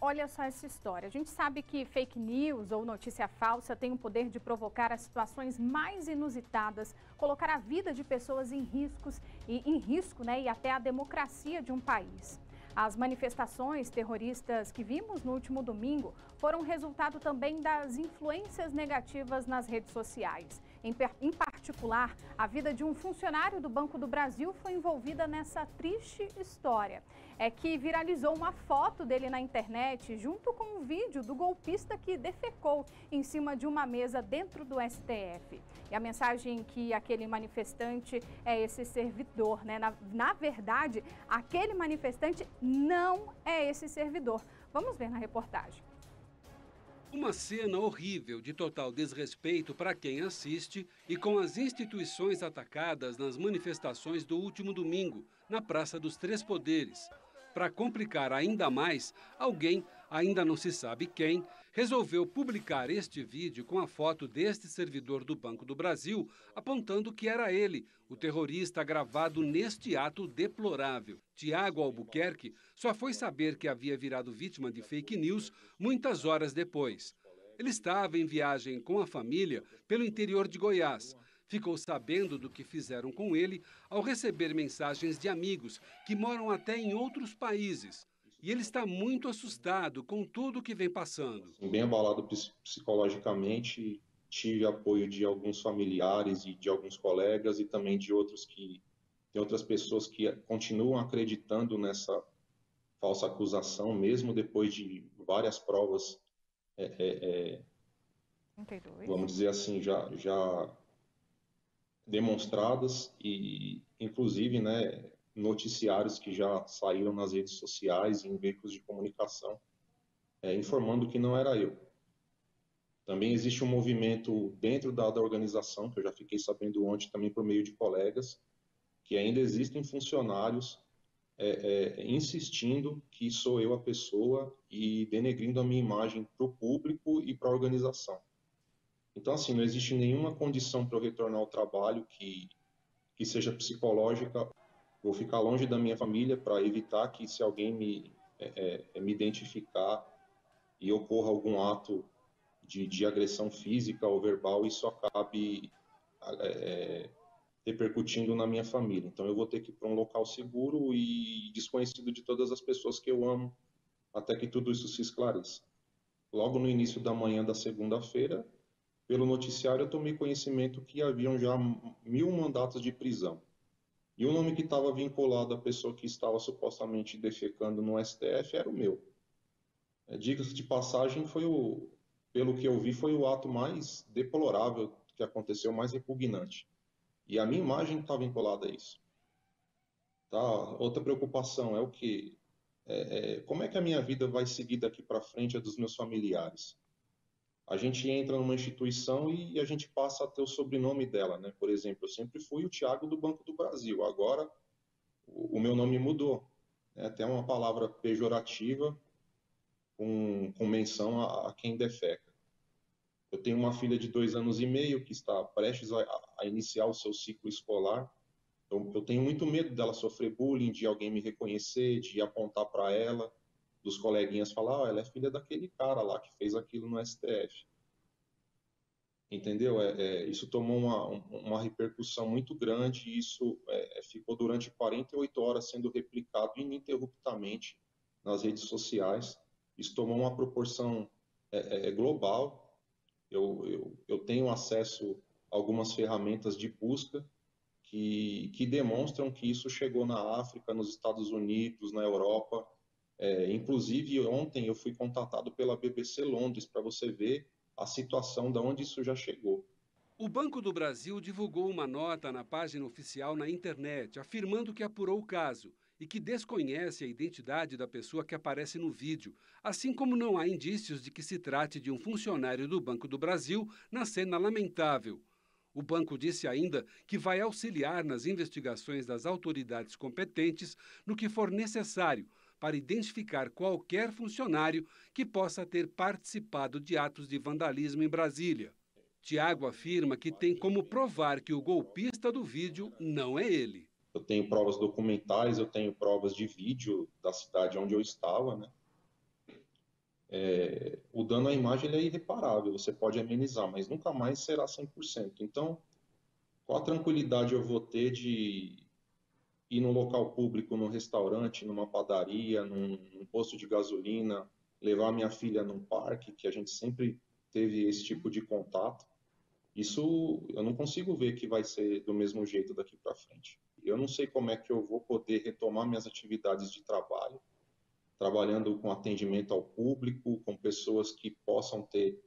Olha só essa história. A gente sabe que fake news ou notícia falsa tem o poder de provocar as situações mais inusitadas, colocar a vida de pessoas em risco, né, e até a democracia de um país. As manifestações terroristas que vimos no último domingo foram resultado também das influências negativas nas redes sociais. Em particular, a vida de um funcionário do Banco do Brasil foi envolvida nessa triste história. É que viralizou uma foto dele na internet junto com um vídeo do golpista que defecou em cima de uma mesa dentro do STF. E a mensagem que aquele manifestante é esse servidor, né? Na verdade, aquele manifestante não é esse servidor. Vamos ver na reportagem. Uma cena horrível de total desrespeito para quem assiste e com as instituições atacadas nas manifestações do último domingo, na Praça dos Três Poderes. Para complicar ainda mais, alguém, ainda não se sabe quem, resolveu publicar este vídeo com a foto deste servidor do Banco do Brasil, apontando que era ele, o terrorista gravado neste ato deplorável. Tiago Albuquerque só foi saber que havia virado vítima de fake news muitas horas depois. Ele estava em viagem com a família pelo interior de Goiás. Ficou sabendo do que fizeram com ele ao receber mensagens de amigos que moram até em outros países. E ele está muito assustado com tudo o que vem passando. Bem abalado psicologicamente, tive apoio de alguns familiares e de alguns colegas e também de outras pessoas que continuam acreditando nessa falsa acusação, mesmo depois de várias provas, vamos dizer assim, já demonstradas e, inclusive, né, noticiários que já saíram nas redes sociais e em veículos de comunicação, informando que não era eu. Também existe um movimento dentro da organização, que eu já fiquei sabendo ontem também por meio de colegas, que ainda existem funcionários insistindo que sou eu a pessoa e denegrindo a minha imagem para o público e para a organização. Então, assim, não existe nenhuma condição para eu retornar ao trabalho que seja psicológica. Vou ficar longe da minha família para evitar que, se alguém me identificar e ocorra algum ato de agressão física ou verbal, isso acabe repercutindo na minha família. Então, eu vou ter que ir para um local seguro e desconhecido de todas as pessoas que eu amo, até que tudo isso se esclareça. Logo no início da manhã da segunda-feira, pelo noticiário, eu tomei conhecimento que haviam já 1000 mandatos de prisão. E o nome que estava vinculado à pessoa que estava supostamente defecando no STF era o meu. Diga-se de passagem, pelo que eu vi, foi o ato mais deplorável que aconteceu, mais repugnante. E a minha imagem está vinculada a isso. Tá? Outra preocupação é o quê? Como é que a minha vida vai seguir daqui para frente, a dos meus familiares? A gente entra numa instituição e a gente passa a ter o sobrenome dela, né? Por exemplo, eu sempre fui o Tiago do Banco do Brasil, agora o meu nome mudou. É até uma palavra pejorativa com menção a quem defeca. Eu tenho uma filha de 2 anos e meio que está prestes a iniciar o seu ciclo escolar. Eu tenho muito medo dela sofrer bullying, de alguém me reconhecer, de apontar para ela, dos coleguinhas falar, ela é filha daquele cara lá que fez aquilo no STF. Entendeu? Isso tomou uma repercussão muito grande e isso ficou durante 48 horas sendo replicado ininterruptamente nas redes sociais. Isso tomou uma proporção global. Eu tenho acesso a algumas ferramentas de busca que demonstram que isso chegou na África, nos Estados Unidos, na Europa. Inclusive, ontem eu fui contatado pela BBC Londres para você ver a situação de onde isso já chegou. O Banco do Brasil divulgou uma nota na página oficial na internet, afirmando que apurou o caso e que desconhece a identidade da pessoa que aparece no vídeo, assim como não há indícios de que se trate de um funcionário do Banco do Brasil na cena lamentável. O banco disse ainda que vai auxiliar nas investigações das autoridades competentes no que for necessário para identificar qualquer funcionário que possa ter participado de atos de vandalismo em Brasília. Tiago afirma que tem como provar que o golpista do vídeo não é ele. Eu tenho provas documentais, eu tenho provas de vídeo da cidade onde eu estava, né? o dano à imagem ele é irreparável, você pode amenizar, mas nunca mais será 100%. Então, qual a tranquilidade eu vou ter de ir num local público, num restaurante, numa padaria, num posto de gasolina, levar minha filha num parque, que a gente sempre teve esse tipo de contato? Isso eu não consigo ver que vai ser do mesmo jeito daqui para frente. Eu não sei como é que eu vou poder retomar minhas atividades de trabalho, trabalhando com atendimento ao público, com pessoas que possam ter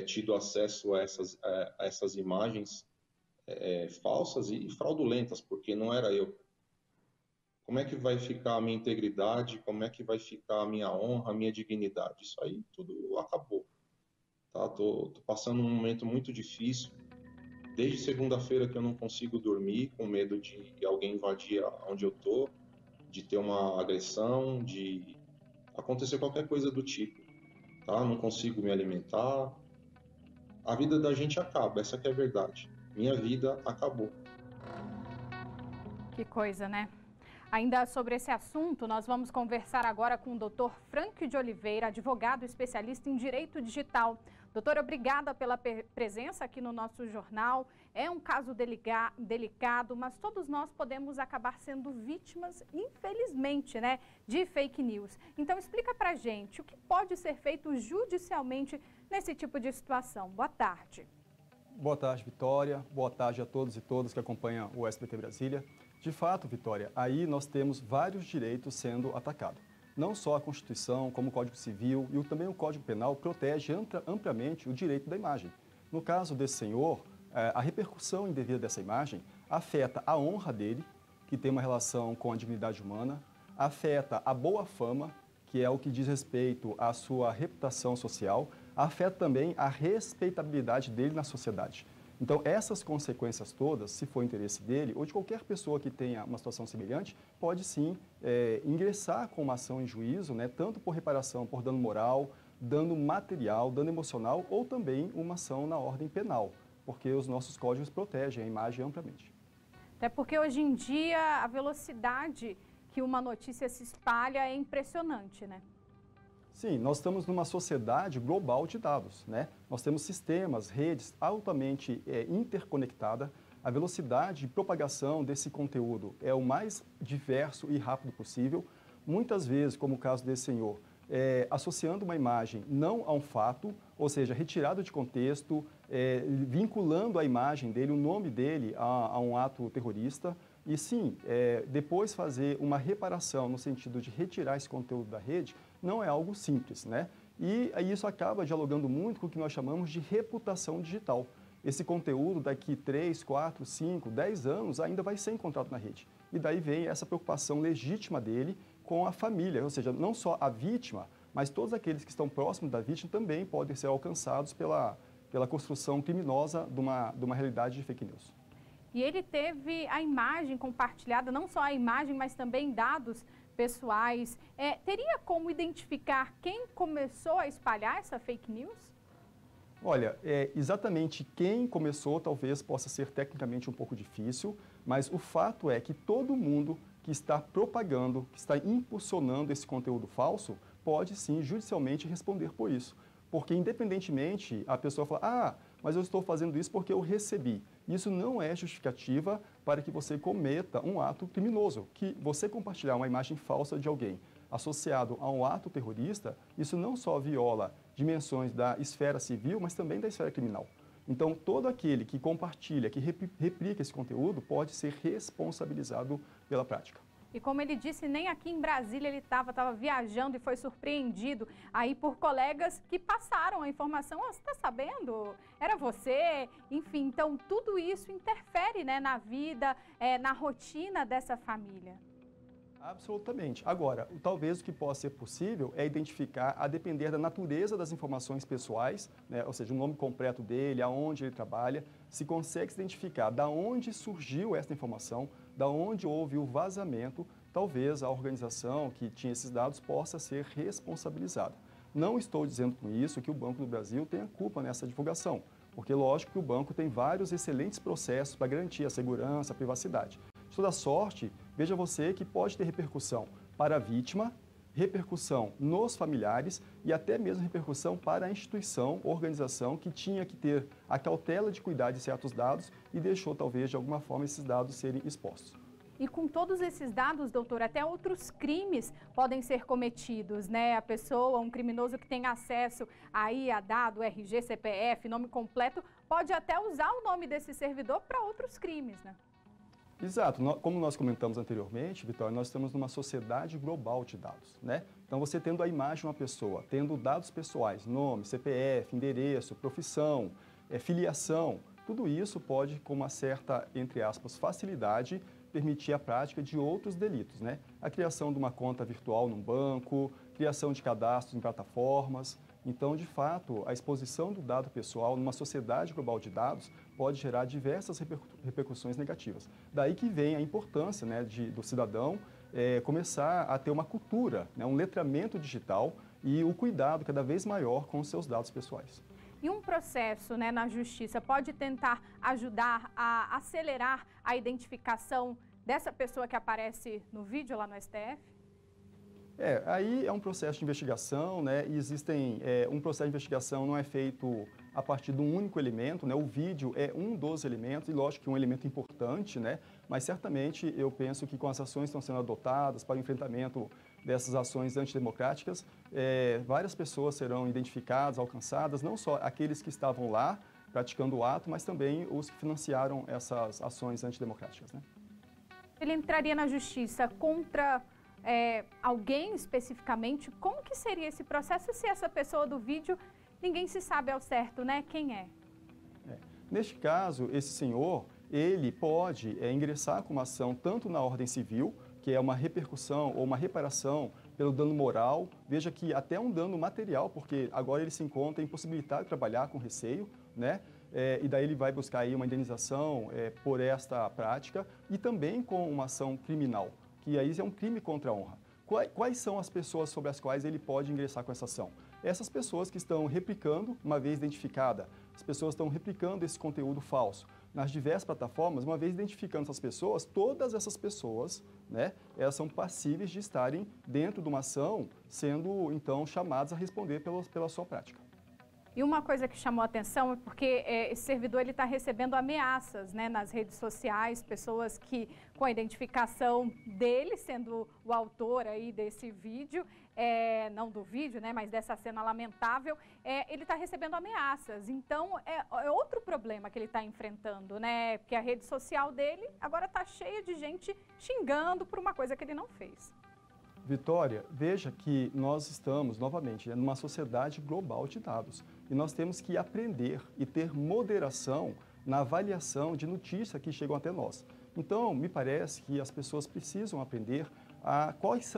tido acesso a essas imagens falsas e fraudulentas, porque não era eu. Como é que vai ficar a minha integridade? Como é que vai ficar a minha honra, a minha dignidade? Isso aí tudo acabou. Tá? Tô passando um momento muito difícil. Desde segunda-feira que eu não consigo dormir, com medo de alguém invadir onde eu tô, de ter uma agressão, de acontecer qualquer coisa do tipo. Tá? Não consigo me alimentar. A vida da gente acaba, essa que é a verdade. Minha vida acabou. Que coisa, né? Ainda sobre esse assunto, nós vamos conversar agora com o Dr. Frank de Oliveira, advogado especialista em direito digital. Doutor, obrigada pela presença aqui no nosso jornal. É um caso delicado, mas todos nós podemos acabar sendo vítimas, infelizmente, né, de fake news. Então, explica pra gente o que pode ser feito judicialmente nesse tipo de situação. Boa tarde. Boa tarde, Vitória. Boa tarde a todos e todas que acompanham o SBT Brasília. De fato, Vitória, aí nós temos vários direitos sendo atacados. Não só a Constituição, como o Código Civil e também o Código Penal protege amplamente o direito da imagem. No caso desse senhor, a repercussão indevida dessa imagem afeta a honra dele, que tem uma relação com a dignidade humana, afeta a boa fama, que é o que diz respeito à sua reputação social, afeta também a respeitabilidade dele na sociedade. Então, essas consequências todas, se for interesse dele ou de qualquer pessoa que tenha uma situação semelhante, pode sim ingressar com uma ação em juízo, né, tanto por reparação, por dano moral, dano material, dano emocional ou também uma ação na ordem penal, porque os nossos códigos protegem a imagem amplamente. Até porque hoje em dia a velocidade que uma notícia se espalha é impressionante, né? Sim, nós estamos numa sociedade global de dados, né? Nós temos sistemas, redes altamente interconectadas. A velocidade de propagação desse conteúdo é o mais diverso e rápido possível. Muitas vezes, como o caso desse senhor, associando uma imagem não a um fato, ou seja, retirado de contexto, vinculando a imagem dele, o nome dele a um ato terrorista. E sim, depois fazer uma reparação no sentido de retirar esse conteúdo da rede não é algo simples, né? E isso acaba dialogando muito com o que nós chamamos de reputação digital. Esse conteúdo daqui 3, 4, 5, 10 anos ainda vai ser encontrado na rede. E daí vem essa preocupação legítima dele com a família, ou seja, não só a vítima, mas todos aqueles que estão próximos da vítima também podem ser alcançados pela construção criminosa de uma realidade de fake news. E ele teve a imagem compartilhada, não só a imagem, mas também dados pessoais. Teria como identificar quem começou a espalhar essa fake news? Olha, exatamente quem começou talvez possa ser tecnicamente um pouco difícil, mas o fato é que todo mundo que está propagando, que está impulsionando esse conteúdo falso, pode sim judicialmente responder por isso. Porque independentemente a pessoa fala, mas eu estou fazendo isso porque eu recebi. Isso não é justificativa para que você cometa um ato criminoso. Que você compartilhar uma imagem falsa de alguém associado a um ato terrorista, isso não só viola dimensões da esfera civil, mas também da esfera criminal. Então, todo aquele que compartilha, que replica esse conteúdo, pode ser responsabilizado pela prática. E como ele disse, nem aqui em Brasília ele estava viajando e foi surpreendido aí por colegas que passaram a informação. Você está sabendo? Era você? Enfim, então tudo isso interfere, né, na vida, na rotina dessa família. Absolutamente. Agora, talvez o que possa ser possível é identificar, a depender da natureza das informações pessoais, né, ou seja, o nome completo dele, aonde ele trabalha, se consegue se identificar da onde surgiu essa informação, da onde houve o vazamento, talvez a organização que tinha esses dados possa ser responsabilizada. Não estou dizendo com isso que o Banco do Brasil tenha culpa nessa divulgação, porque lógico que o banco tem vários excelentes processos para garantir a segurança, a privacidade. De toda sorte, veja você que pode ter repercussão para a vítima, repercussão nos familiares e até mesmo repercussão para a instituição, organização que tinha que ter a cautela de cuidar de certos dados e deixou talvez de alguma forma esses dados serem expostos. E com todos esses dados, doutor, até outros crimes podem ser cometidos, né? A pessoa, um criminoso que tem acesso aí a dado, RG, CPF, nome completo, pode até usar o nome desse servidor para outros crimes, né? Exato. Como nós comentamos anteriormente, Vitória, nós estamos numa sociedade global de dados, né? Então, você tendo a imagem de uma pessoa, tendo dados pessoais, nome, CPF, endereço, profissão, filiação, tudo isso pode, com uma certa, entre aspas, facilidade, permitir a prática de outros delitos, né? A criação de uma conta virtual num banco, criação de cadastros em plataformas. Então, de fato, a exposição do dado pessoal numa sociedade global de dados pode gerar diversas repercussões negativas. Daí que vem a importância, né, do cidadão começar a ter uma cultura, né, um letramento digital e o cuidado cada vez maior com os seus dados pessoais. E um processo, né, na justiça pode tentar ajudar a acelerar a identificação dessa pessoa que aparece no vídeo lá no STF? Aí é um processo de investigação, né? E um processo de investigação não é feito a partir de um único elemento, né? O vídeo é um dos elementos, e lógico que é um elemento importante, né? Mas certamente eu penso que com as ações que estão sendo adotadas para o enfrentamento dessas ações antidemocráticas, várias pessoas serão identificadas, alcançadas, não só aqueles que estavam lá praticando o ato, mas também os que financiaram essas ações antidemocráticas, né? Ele entraria na justiça contra alguém especificamente? Como que seria esse processo se essa pessoa do vídeo, ninguém se sabe ao certo, né? Quem é? Neste caso, esse senhor, ele pode ingressar com uma ação tanto na ordem civil, que é uma repercussão ou uma reparação pelo dano moral, veja que até um dano material, porque agora ele se encontra impossibilitado de trabalhar com receio, né? E daí ele vai buscar aí uma indenização por esta prática e também com uma ação criminal, que aí é um crime contra a honra. Quais são as pessoas sobre as quais ele pode ingressar com essa ação? Essas pessoas que estão replicando, uma vez identificada, as pessoas estão replicando esse conteúdo falso nas diversas plataformas, uma vez identificando essas pessoas, todas essas pessoas, né, elas são passíveis de estarem dentro de uma ação, sendo, então, chamadas a responder pela sua prática. E uma coisa que chamou a atenção é porque esse servidor está recebendo ameaças, né, nas redes sociais, pessoas que, com a identificação dele, sendo o autor aí desse vídeo, não do vídeo, né, mas dessa cena lamentável, ele está recebendo ameaças. Então, é outro problema que ele está enfrentando, né, porque a rede social dele agora está cheia de gente xingando por uma coisa que ele não fez. Vitória, veja que nós estamos, novamente, numa sociedade global de dados e nós temos que aprender e ter moderação na avaliação de notícias que chegam até nós. Então, me parece que as pessoas precisam aprender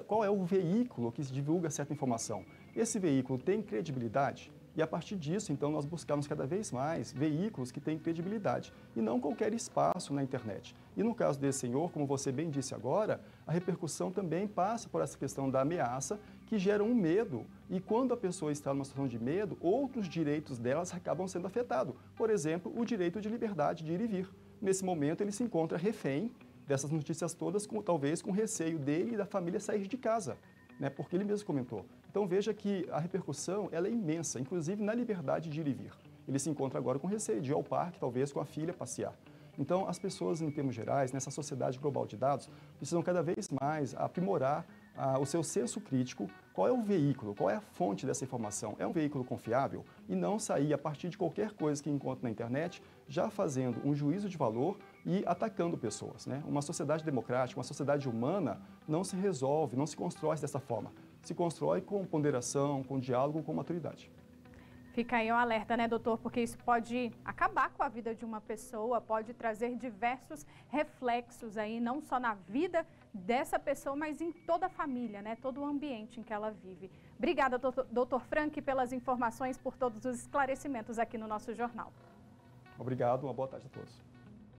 qual é o veículo que divulga certa informação. Esse veículo tem credibilidade? E a partir disso, então, nós buscamos cada vez mais veículos que têm credibilidade e não qualquer espaço na internet. E no caso desse senhor, como você bem disse agora, a repercussão também passa por essa questão da ameaça que gera um medo. E quando a pessoa está numa situação de medo, outros direitos delas acabam sendo afetados. Por exemplo, o direito de liberdade de ir e vir. Nesse momento, ele se encontra refém dessas notícias todas, talvez com receio dele e da família sair de casa, né? Porque ele mesmo comentou. Então veja que a repercussão ela é imensa, inclusive na liberdade de ir e vir. Ele se encontra agora com receio de ir ao parque, talvez com a filha passear. Então as pessoas, em termos gerais, nessa sociedade global de dados, precisam cada vez mais aprimorar o seu senso crítico. Qual é o veículo, qual é a fonte dessa informação? É um veículo confiável? E não sair a partir de qualquer coisa que encontra na internet, já fazendo um juízo de valor e atacando pessoas, né? Uma sociedade democrática, uma sociedade humana, não se resolve, não se constrói dessa forma. Se constrói com ponderação, com diálogo, com maturidade. Fica aí um alerta, né, doutor? Porque isso pode acabar com a vida de uma pessoa, pode trazer diversos reflexos aí, não só na vida dessa pessoa, mas em toda a família, né? Todo o ambiente em que ela vive. Obrigada, doutor Frank, pelas informações, por todos os esclarecimentos aqui no nosso jornal. Obrigado, uma boa tarde a todos.